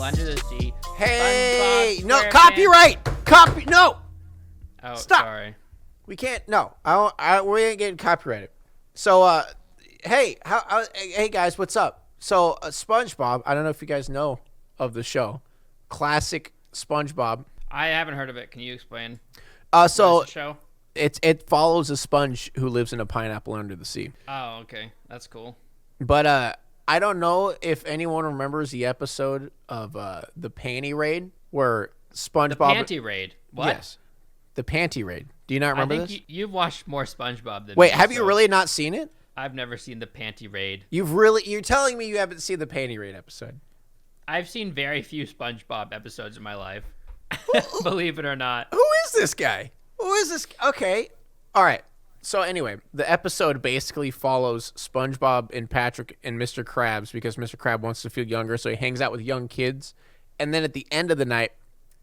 Pineapple Under the Sea. Hey, SpongeBob no, SquarePants. copyright. No. Oh, Stop. sorry. We can't. No, we ain't getting copyrighted. So, hey, hey guys, what's up? So, SpongeBob. I don't know if you guys know of the show, classic SpongeBob. I haven't heard of it. Can you explain? So What is the show? it follows a sponge who lives in a pineapple under the sea. Oh, okay, that's cool. But I don't know if anyone remembers the episode of the panty raid where SpongeBob. The panty raid. What? Yes, the panty raid. Do you not remember I think this? you've watched more SpongeBob than Wait, me, have you so really not seen it? I've never seen the panty raid. You're telling me you haven't seen the panty raid episode? I've seen very few SpongeBob episodes in my life. Believe it or not. Who is this guy? Who is this? Okay. All right. So anyway, the episode basically follows SpongeBob and Patrick and Mr. Krabs because Mr. Krab wants to feel younger, so he hangs out with young kids. And then at the end of the night,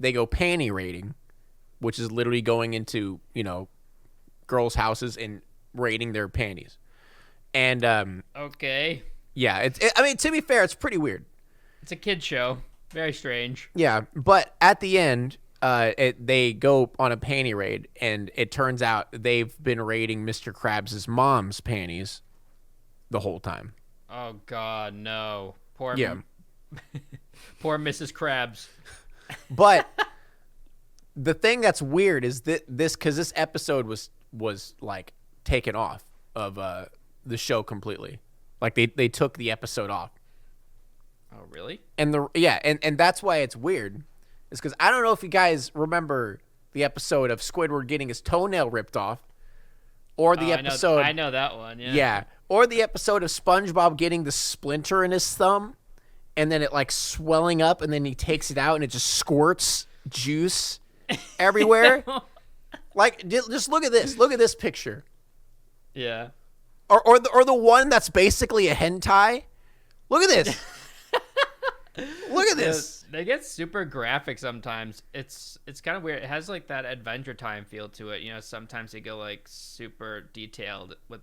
they go panty raiding, which is literally going into, girls' houses and raiding their panties. And Okay. yeah, I mean, to be fair, it's pretty weird. It's a kid show. Very strange. Yeah, but at the end, they go on a panty raid, and it turns out they've been raiding Mr. Krabs' mom's panties the whole time. Oh God, no. Poor poor Mrs. Krabs. But the thing that's weird is that because this episode was like taken off of the show completely, like they took the episode off. Oh really? And and that's why it's weird. Is because I don't know if you guys remember the episode of Squidward getting his toenail ripped off, or the episode. I know that one. Yeah. Yeah, or the episode of SpongeBob getting the splinter in his thumb, and then it like swelling up, and then he takes it out, and it just squirts juice everywhere. Like, just look at this. Look at this picture. Yeah. Or the one that's basically a hentai. Look at this. Look at this. They get super graphic sometimes. It's kind of weird. It has like that Adventure Time feel to it. Sometimes they go like super detailed with.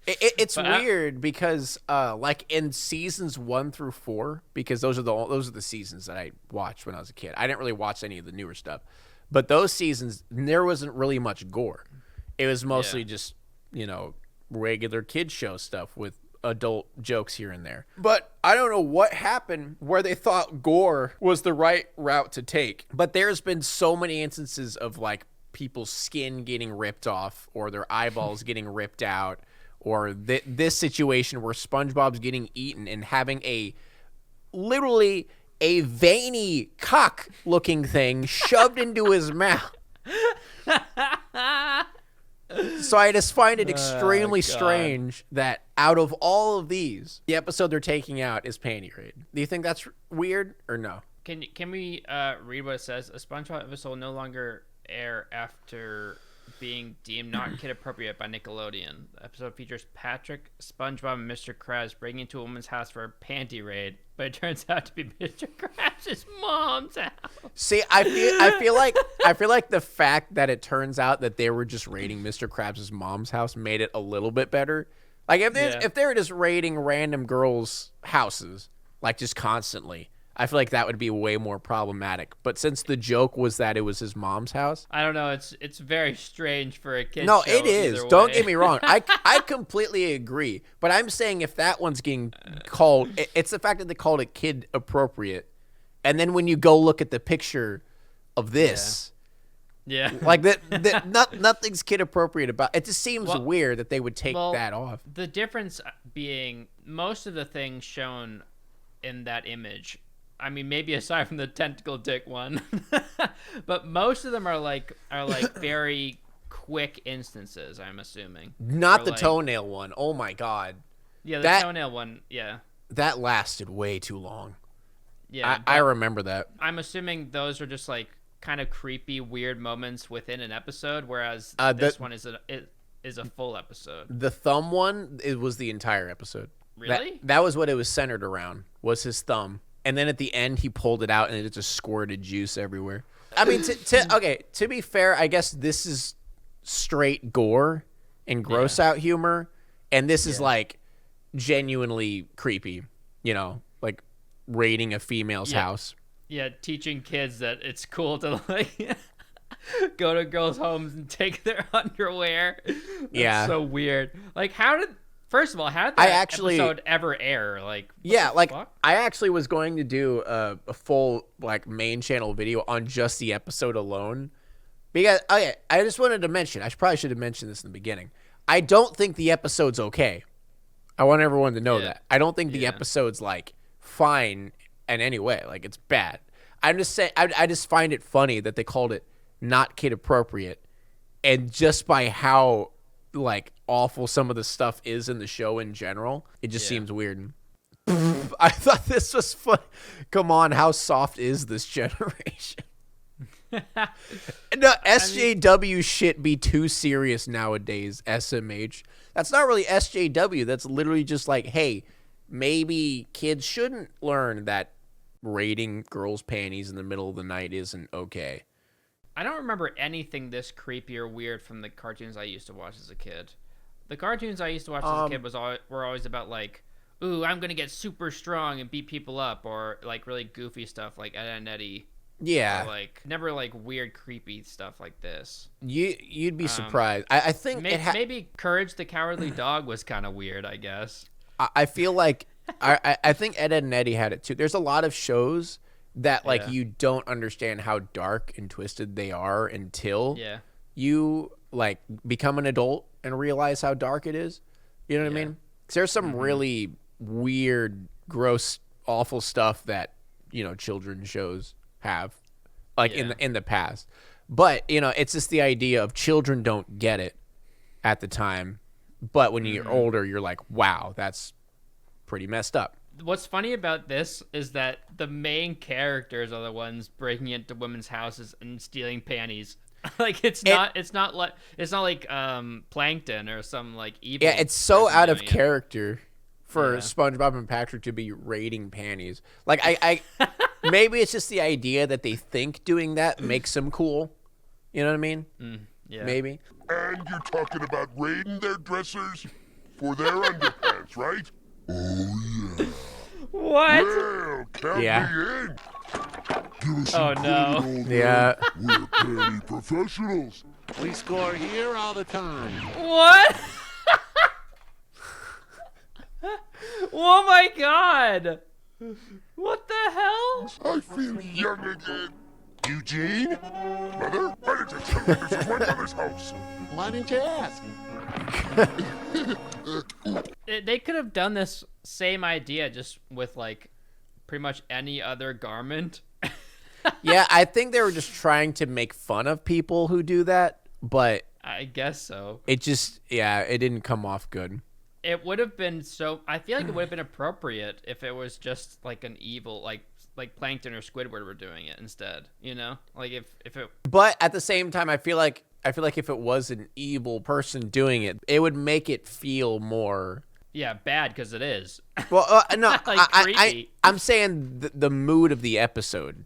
It's weird because like in seasons 1 through 4, because those are the seasons that I watched when I was a kid. I didn't really watch any of the newer stuff, but those seasons there wasn't really much gore. It was mostly just regular kid show stuff with adult jokes here and there. But I don't know what happened where they thought gore was the right route to take. But there's been so many instances of like people's skin getting ripped off or their eyeballs getting ripped out, or this situation where SpongeBob's getting eaten and having literally a veiny cock looking thing shoved into his mouth. So I just find it extremely strange that out of all of these, the episode they're taking out is Panty Raid. Do you think that's weird or no? Can we read what it says? A SpongeBob episode will no longer air after being deemed not kid appropriate by Nickelodeon. The episode features Patrick, SpongeBob, and Mr. Krabs breaking into a woman's house for a panty raid, but it turns out to be Mr. Krabs' mom's house. See, I feel like the fact that it turns out that they were just raiding Mr. Krabs' mom's house made it a little bit better. Like if they were just raiding random girls' houses, like just constantly, I feel like that would be way more problematic. But since the joke was that it was his mom's house, I don't know. It's very strange for a kid. No, show it is. Way. Don't get me wrong. I completely agree. But I'm saying if that one's getting called, it's the fact that they called it kid appropriate, and then when you go look at the picture of this, yeah, like nothing's kid appropriate about it. Just seems weird that they would take that off. The difference being most of the things shown in that image, I mean, maybe aside from the tentacle dick one, but most of them are like very quick instances, I'm assuming. Not the toenail one. Oh my God. Yeah, the toenail one. Yeah. That lasted way too long. Yeah. I remember that. I'm assuming those are just like kind of creepy, weird moments within an episode, whereas this one is a full episode. The thumb one, it was the entire episode. Really? That was what it was centered around, was his thumb. And then at the end, he pulled it out, and it just squirted juice everywhere. I mean, to be fair, I guess this is straight gore and gross out humor, and this is like genuinely creepy. Like raiding a female's house. Yeah, teaching kids that it's cool to like go to girls' homes and take their underwear. That's so weird. Like, first of all, how did that episode ever air? Like, fuck? I actually was going to do a full like main channel video on just the episode alone. Because I just wanted to mention, I probably should have mentioned this in the beginning. I don't think the episode's okay. I want everyone to know that. I don't think the episode's like fine in any way. Like, it's bad. I'm just saying, I just find it funny that they called it not kid appropriate, and just by how like awful some of the stuff is in the show in general, it just seems weird. I thought this was fun. Come on, how soft is this generation? No, SJW shit be too serious nowadays. SMH. That's not really SJW. That's literally just like, hey, maybe kids shouldn't learn that raiding girls' panties in the middle of the night isn't okay. I don't remember anything this creepy or weird from the cartoons I used to watch as a kid. The cartoons I used to watch as a kid were always about like, ooh, I'm gonna get super strong and beat people up, or like really goofy stuff like Ed and Eddie. Yeah, or like never like weird creepy stuff like this. You'd be surprised. I think maybe Courage the Cowardly Dog was kind of weird. I guess. I feel like I think Ed and Eddie had it too. There's a lot of shows that like you don't understand how dark and twisted they are until you like become an adult and realize how dark it is. You know what I mean? 'Cause there's some really weird, gross, awful stuff that, you know, children's shows have like in the past. But, you know, it's just the idea of children don't get it at the time. But when you're older, you're like, wow, that's pretty messed up. What's funny about this is that the main characters are the ones breaking into women's houses and stealing panties. Like it's not like Plankton or some like evil. Yeah, it's so out of character for SpongeBob and Patrick to be raiding panties. Like I maybe it's just the idea that they think doing that makes them cool. You know what I mean? Yeah. Maybe. And you're talking about raiding their dressers for their underpants, right? Oh, yeah. What? Well, count me in. Give us some no. Yeah. We're panty professionals. We score here all the time. What? Oh my god! What the hell? I feel young again. Eugene? Mother? Why did you tell me this is my mother's house? Why didn't you ask? They could have done this same idea just with like pretty much any other garment. Yeah, I think they were just trying to make fun of people who do that, but I guess so. it just it didn't come off good. It would have been I feel like it would have been appropriate if it was just like an evil like Plankton or Squidward were doing it instead, you know? Like if it. But at the same time, I feel like if it was an evil person doing it, it would make it feel more. Yeah, bad because it is. Well, no, like creepy. I'm saying the mood of the episode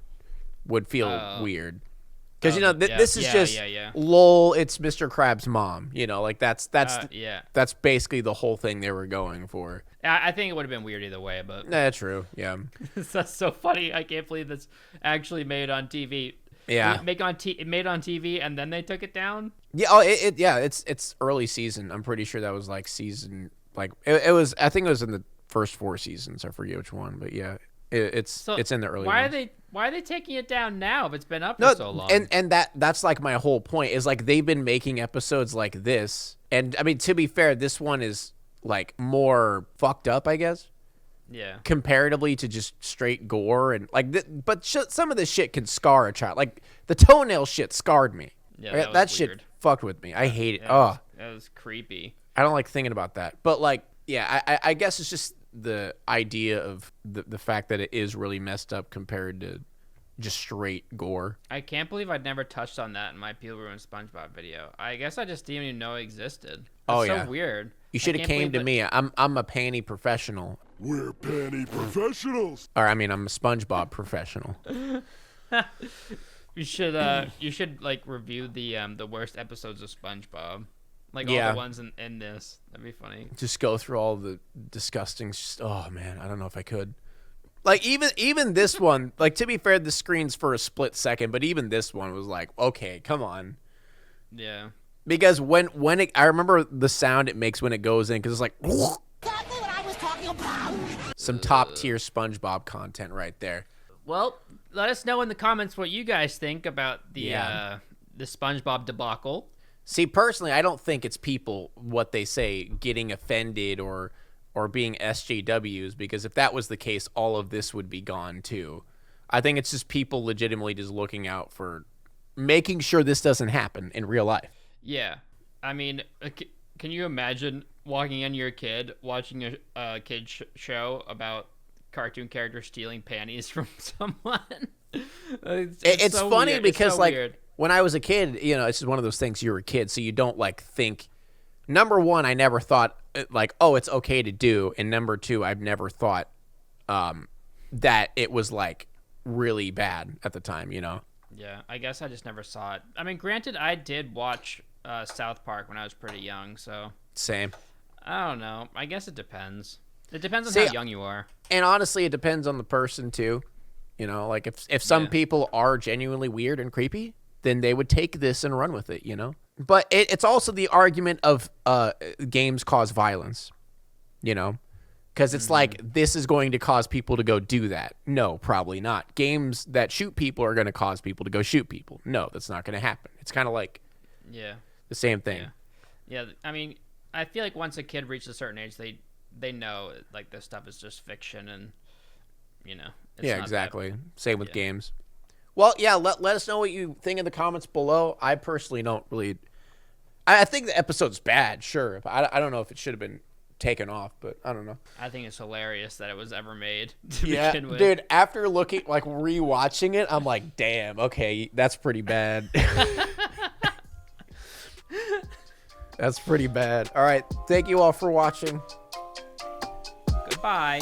would feel weird. Because, you know, this is just, lol, it's Mr. Krabs' mom. You know, like that's basically the whole thing they were going for. I think it would have been weird either way, but. That's true, yeah. That's so funny. I can't believe that's actually made on TV. Yeah. Made on TV and then they took it down? Yeah, it's early season. I'm pretty sure that was like season, like, it was, I think it was in the first 4 seasons. I forget which one, but yeah. It's in the early ones. Why are they taking it down now if it's been up for so long? And that's like my whole point is like they've been making episodes like this, and I mean, to be fair, this one is like more fucked up, I guess. Yeah. Comparatively to just straight gore and like, but some of this shit can scar a child. Like the toenail shit scarred me. Yeah, that shit fucked with me. I hate it. That was creepy. I don't like thinking about that. But like, yeah, I guess it's just the idea of the fact that it is really messed up compared to just straight gore. I can't believe I'd never touched on that in my Peel Ruined SpongeBob video. I guess I just didn't even know it existed. It's so weird. You should have came to me. I'm a panty professional. We're panty professionals. Or I mean, I'm a SpongeBob professional. You should like review the worst episodes of SpongeBob. Like all the ones in this. That'd be funny. Just go through all the disgusting oh man, I don't know if I could. Like even this one, like to be fair, the screen's for a split second, but even this one was like, okay, come on. Yeah. Because I remember the sound it makes when it goes in, because it's like Exactly what I was talking about. some top tier SpongeBob content right there. Well, let us know in the comments what you guys think about the Yeah. the SpongeBob debacle. See, personally, I don't think it's people what they say getting offended or being SJWs, because if that was the case, all of this would be gone too. I think it's just people legitimately just looking out for making sure this doesn't happen in real life. Yeah. I mean, can you imagine walking in your kid, watching a kid show about cartoon characters stealing panties from someone? It's so funny weird. because It's so like weird. when I was a kid, it's just one of those things. You're a kid, so you don't like think. Number one, I never thought like, oh, it's okay to do, and number two, I've never thought that it was like really bad at the time. Yeah, I guess I just never saw it. I mean, granted, I did watch South Park when I was pretty young, so Same. I don't know. I guess it depends. It depends on See, how young you are. And honestly, it depends on the person too. Like if some Yeah. people are genuinely weird and creepy, then they would take this and run with it. But it's also the argument of games cause violence. Because it's like, this is going to cause people to go do that. No, probably not. Games that shoot people are going to cause people to go shoot people. No, that's not going to happen. It's kind of like Yeah. the same thing. Yeah. Yeah, I mean, I feel like once a kid reaches a certain age, they know like this stuff is just fiction, and it's Yeah, not that- exactly. Same with yeah. games. Well, yeah, let us know what you think in the comments below. I personally don't really... I think the episode's bad, sure. I don't know if it should have been taken off, but I don't know. I think it's hilarious that it was ever made to Yeah, begin with. dude, after looking, like, rewatching it, I'm like, damn, okay, that's pretty bad. That's pretty bad. All right, thank you all for watching. Goodbye.